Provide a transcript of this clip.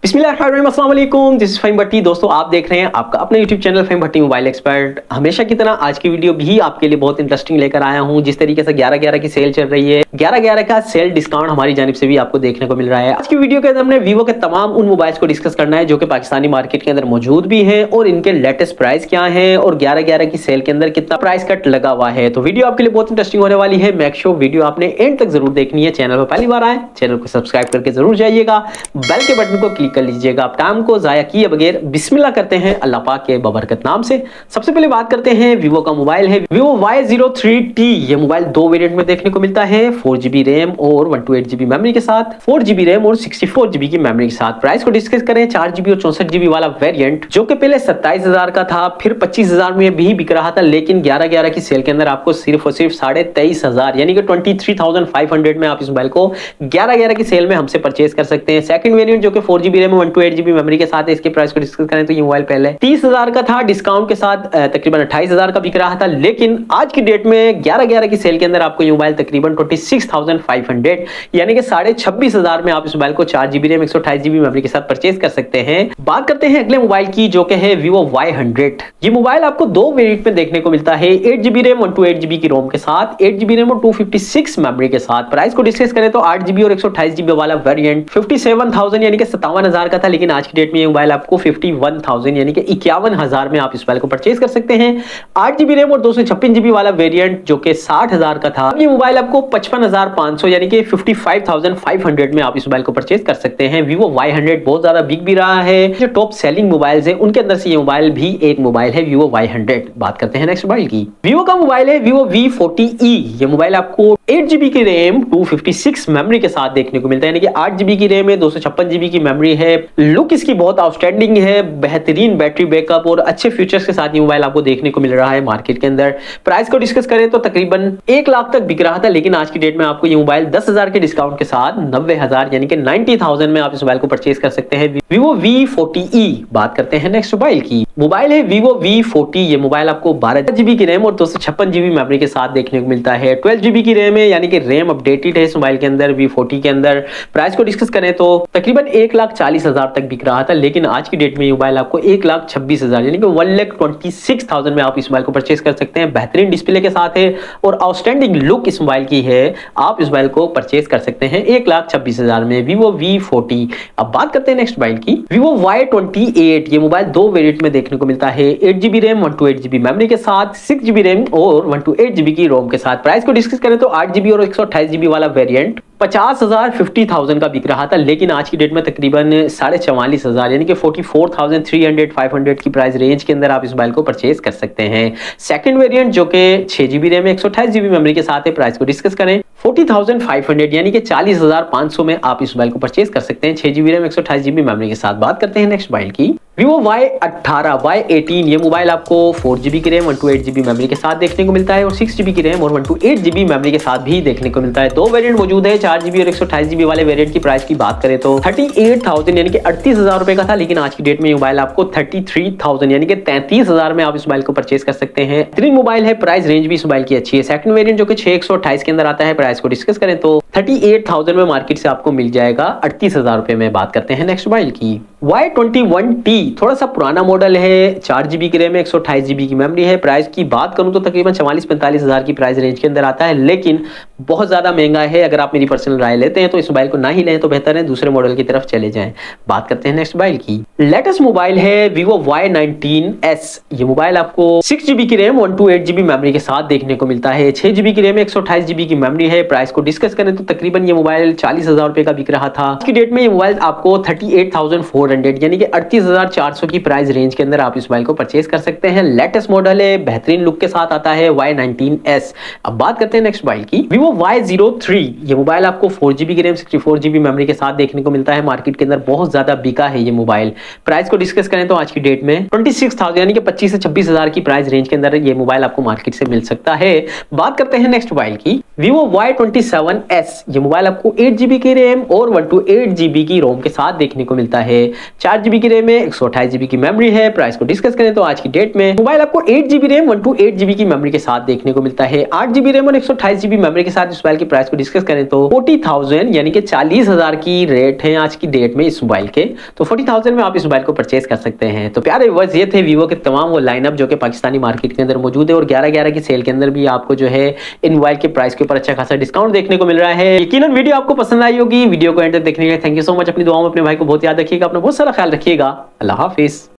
बिस्मिल्लाहिर्रहमानिर्रहीम, this is Faheem भट्टी। दोस्तों, आप देख रहे हैं आपका अपना यूट्यूब चैनल फहीम भट्टी मोबाइल एक्सपर्ट। हमेशा की तरह आज की वीडियो भी आपके लिए बहुत इंटरेस्टिंग लेकर आया हूं। जिस तरीके से 11/11 की सेल चल रही है, 11/11 का सेल डिस्काउंट हमारी जानिब से भी आपको देखने को मिल रहा है। आज की वीडियो के अंदर हमने वीवो के तमाम उन मोबाइल्स को डिस्कस करना है जो कि पाकिस्तानी मार्केट के अंदर मौजूद भी है और इनके लेटेस्ट प्राइस क्या है और 11/11 की सेल के अंदर कितना प्राइस कट लगा हुआ है। तो वीडियो आपके लिए बहुत इंटरेस्टिंग होने वाली है। मेक श्योर वीडियो आपने एंड तक जरूर देखनी है। चैनल पर पहली बार आए, चैनल को सब्सक्राइब करके जरूर जाइएगा, बेल के बटन को क्लिक कर लीजिएगा। आप टाइम को जाया किए बगैर बिस्मिल्लाह करते हैं अल्लाह पाक के बबरकत नाम से। सबसे पहले बात करते हैं वीवो का मोबाइल है वीवो Y03T। ये मोबाइल दो वेरिएंट में देखने को मिलता है, 4GB रैम और 128GB मेमोरी के साथ, 4GB रैम और 64GB की मेमोरी के साथ। प्राइस को डिस्कस करें, 4GB और 64GB वाला वेरिएंट जो कि पहले 27,000 का था, फिर 25,000 में भी बिक रहा था, लेकिन 11/11 की सेल के अंदर आपको सिर्फ और सिर्फ 23,500 यानी कि 23,500 में आप इस मोबाइल को 11/11 की सेल में हमसे परचेज कर सकते हैं। सेकंड वेरिएंट जो कि 4GB रैम और 128GB मेमोरी के साथ है, इसके प्राइस को डिस्कस करें तो ये मोबाइल पहले 30,000 का था, डिस्काउंट के साथ तकरीबन 28,000 का बिक रहा था, लेकिन आज की डेट में 11/11 की सेल के अंदर आपको ये मोबाइल तकरीबन 26,500 यानी कि 26,500 में आप इस मोबाइल को 4GB रैम 128GB मेमोरी के साथ परचेज कर सकते हैं। बात करते हैं अगले मोबाइल की जो कि है वीवो Y100। ये मोबाइल आपको दो वेरिएंट में देखने को मिलता है, 8GB रैम 128GB की रोम के साथ, 8GB रैम और 256 मेमोरी के साथ। प्राइस को डिस्कस करें तो 8GB और 128GB वाला वेरिएंट 57,000 यानी कि 57,000 का था, लेकिन आज की डेट में ये मोबाइल आपको 51,000 यानी कि 51,000 में आप इस मोबाइल को परचेज कर सकते हैं। 8GB रैम और 256GB वाला वेरिएंट जो कि 60,000 का था, ये मोबाइल आपको 55,500 यानी कि 55,500 में आप इस मोबाइल को परचेज कर सकते हैं। वीवो Y100 बहुत ज्यादा बिक भी रहा है, जो टॉप सेलिंग मोबाइल्स है उनके अंदर से ये मोबाइल भी एक मोबाइल है, वीवो Y100। बात करते हैं नेक्स्ट मोबाइल की। वीवो का मोबाइल है वीवो V40E। ये मोबाइल आपको 8GB की रैम 256 मेमोरी के साथ देखने को मिलता है, यानी कि 8GB की रैम है, 256GB की मेमोरी है। लुक इसकी बहुत आउटस्टैंडिंग है, बेहतरीन बैटरी बैकअप और अच्छे फीचर्स के साथ ये मोबाइल आपको देखने को मिल रहा है मार्केट के अंदर। प्राइस को डिस्कस करें तो तकरीबन 1 लाख तक बिक रहा था, लेकिन आज की डेट में आपको ये मोबाइल 10,000 के डिस्काउंट के साथ 90,000 यानी कि 90,000 में आप इस मोबाइल को परचेज कर सकते हैं। Vivo V40E। बात करते हैं नेक्स्ट मोबाइल की। मोबाइल है वीवो V40। ये मोबाइल आपको 12GB की रैम और 256GB मेमोरी के साथ देखने को मिलता है। 12GB की रैम है, यानी कि रैम अपडेटेड है इस मोबाइल के अंदर V40 के अंदर। प्राइस को डिस्कस करें तो तकरीबन 1,40,000 तक बिक रहा था, लेकिन आज की डेट में ये मोबाइल आपको 1,26,000 यानी कि 1,26,000 में आप इस मोबाइल को परचेज कर सकते हैं। बेहतरीन डिस्प्ले के साथ है और आउटस्टैंडिंग लुक इस मोबाइल की है, आप इस मोबाइल को परचेज कर सकते हैं 1,26,000 में वीवो V40। अब बात करते हैं नेक्स्ट मोबाइल की। Vivo Y28। ये मोबाइल दो वेरिएंट में देखने को मिलता है, 8GB रैम 128GB मेमोरी के साथ, 6GB रैम और 128GB की रोम के साथ। प्राइस को डिस्कस करें तो 8GB और 128GB वाला वेरिएंट 50,000 50,000 का बिक रहा था, लेकिन आज की डेट में तकरीबन 44,500 यानी कि 44,300 500 की प्राइस रेंज के अंदर आप इस मोबाइल को परचेज कर सकते हैं। सेकंड वेरिएंट जो कि 6GB रैम 128GB मेमोरी के साथ है, प्राइस को डिस्कस करें 40,500 यानी कि 40,500 में आप इस मोबाइल को परचेज कर सकते हैं 6GB रैम 128GB मेमोरी के साथ। बात करते हैं नेक्स्ट मोबाइल की। Vivo Y18। ये मोबाइल आपको 4GB की रैम 128GB मेमोरी के साथ देखने को मिलता है और 6GB की रैम और 128GB मेमोरी के साथ भी देखने को मिलता है। दो वेरिएंट मौजूद है, 4GB और 128GB वाले वेरिएंट की प्राइस की बात करें तो 38,000 यानी कि 38,000 रुपए का था, लेकिन आज की डेट में ये मोबाइल आपको 33,000 यानी कि 33,000 में आप इस मोबाइल को परचेज कर सकते हैं। बेहतरीन मोबाइल है, प्राइस रेंज भी इस मोबाइल की अच्छी है। सेकंड वेरिएंट जो कि 6/128 के अंदर आता है, प्राइस को डिस्कस करें तो 38,000 में मार्केट से आपको मिल जाएगा 38,000 रुपए में। बात करते हैं नेक्स्ट मोबाइल की। Y21T थोड़ा सा पुराना मॉडल है, 4GB की रैम है, 128GB की मेमोरी है। प्राइस की बात करूं तो तकरीबन 44-45,000 की प्राइस रेंज के अंदर आता है, लेकिन बहुत ज्यादा महंगा है। अगर आप मेरी पर्सनल राय लेते हैं तो इस मोबाइल को ना ही लें तो बेहतर है, दूसरे मॉडल की तरफ चले जाएं। बात करते हैं नेक्स्ट मोबाइल की। लेटेस्ट मोबाइल है वीवो Y19S। ये मोबाइल आपको 6GB की रैम 128GB मेमोरी के साथ देखने को मिलता है, 6GB की रैम 128GB की मेमोरी है। प्राइस को डिस्कस करें तो तकरीबन ये मोबाइल 40,000 रुपए का बिक रहा था। आज की डेट में ये मोबाइल आपको 38,400 यानी कि 38,400 की प्राइस रेंज के अंदर आप इस मोबाइल को परचेज कर सकते हैं। लेटेस्ट मॉडल है, बेहतरीन लुक के साथ आता है Y19S। अब बात करते हैं नेक्स्ट मोबाइल की। Vivo Y03। ये मोबाइल आपको 4GB की रैम 64GB मेमोरी के साथ देखने को मिलता है, मार्केट के अंदर बहुत ज्यादा बिका है ये मोबाइल। प्राइस को डिस्कस करें तो आज की डेट में 26,000 यानी कि 25 से 26,000 की प्राइस रेंज के अंदर ये मोबाइल आपको मार्केट से मिल सकता है। बात करते हैं नेक्स्ट मोबाइल की। Vivo Y27S। ये मोबाइल आपको 8GB की रैम और 128GB की रोम के साथ देखने को मिलता है, 4GB की रैम है, 128GB की मेमोरी है। प्राइस को डिस्कस करें तो आज की डेट में मोबाइल आपको 8GB रैम 128GB की मेमोरी के साथ देखने को मिलता है। 8GB रैम और 128GB मेमोरी के साथ इस मोबाइल की प्राइस को डिस्कस करें तो 40,000 यानी कि 40,000 की रेट है आज की डेट में इस मोबाइल के। तो 40,000 में आप इस मोबाइल को परचेज कर सकते हैं। तो प्यारे व्यूअर्स, ये थे वीवो के तमाम वो लाइनअप जो कि पाकिस्तानी मार्केट के अंदर मौजूद है और 11/11 की सेल के अंदर भी आपको जो है इन मोबाइल के प्राइस के ऊपर अच्छा खासा डिस्काउंट देखने को मिल रहा है। यकीनन वीडियो आपको पसंद आई होगी। वीडियो को एंड तक देखने के लिए थैंक यू सो मच। अपनी दुआओं में अपने भाई को बहुत याद रखिएगा, अपना बहुत सारा ख्याल रखिएगा। अल्लाह हाफिज।